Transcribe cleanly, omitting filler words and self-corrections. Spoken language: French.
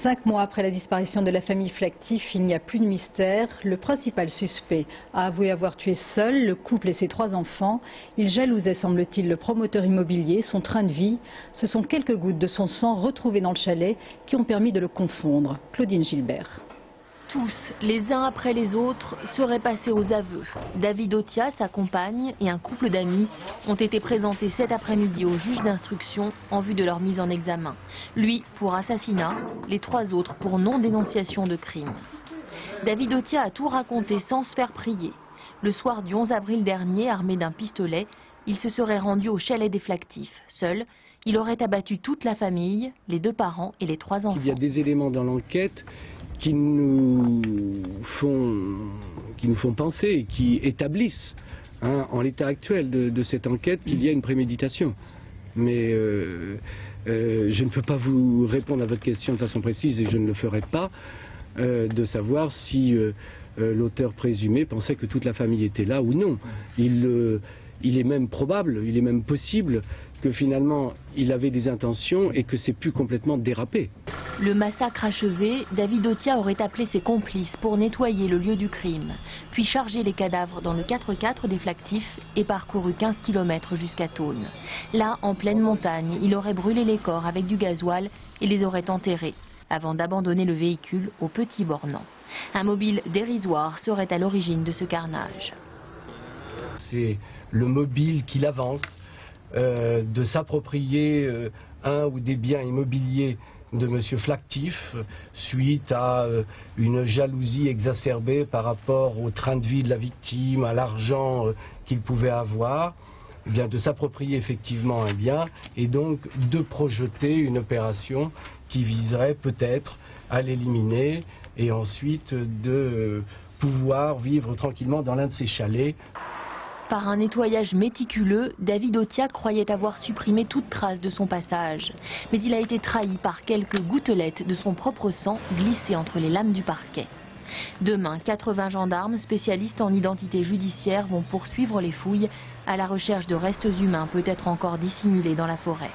5 mois après la disparition de la famille Flactif, il n'y a plus de mystère. Le principal suspect a avoué avoir tué seul le couple et ses 3 enfants. Il jalousait, semble-t-il, le promoteur immobilier, son train de vie. Ce sont quelques gouttes de son sang retrouvées dans le chalet qui ont permis de le confondre. Claudine Gilbert. Tous, les uns après les autres, seraient passés aux aveux. David Otia, sa compagne et un couple d'amis ont été présentés cet après-midi au juge d'instruction en vue de leur mise en examen. Lui pour assassinat, les 3 autres pour non-dénonciation de crime. David Otia a tout raconté sans se faire prier. Le soir du 11 avril dernier, armé d'un pistolet, il se serait rendu au chalet des Flactif. Seul, il aurait abattu toute la famille, les 2 parents et les 3 enfants. Il y a des éléments dans l'enquête qui nous font penser et qui établissent, en l'état actuel de cette enquête, qu'il y a une préméditation. Mais je ne peux pas vous répondre à votre question de façon précise et je ne le ferai pas, de savoir si l'auteur présumé pensait que toute la famille était là ou non. Il est même probable, il est même possible que finalement il avait des intentions et que c'est pu complètement déraper. Le massacre achevé, David Otia aurait appelé ses complices pour nettoyer le lieu du crime, puis charger les cadavres dans le 4x4 des Flactif et parcouru 15 km jusqu'à Thônes. Là, en pleine montagne, il aurait brûlé les corps avec du gasoil et les aurait enterrés, avant d'abandonner le véhicule au Petit Bornand. Un mobile dérisoire serait à l'origine de ce carnage. C'est le mobile qu'il avance, de s'approprier un ou des biens immobiliers de M. Flactif suite à une jalousie exacerbée par rapport au train de vie de la victime, à l'argent qu'il pouvait avoir, eh bien de s'approprier effectivement un bien et donc de projeter une opération qui viserait peut-être à l'éliminer et ensuite de pouvoir vivre tranquillement dans l'un de ses chalets. Par un nettoyage méticuleux, David Otia croyait avoir supprimé toute trace de son passage. Mais il a été trahi par quelques gouttelettes de son propre sang glissées entre les lames du parquet. Demain, 80 gendarmes spécialistes en identité judiciaire vont poursuivre les fouilles à la recherche de restes humains peut-être encore dissimulés dans la forêt.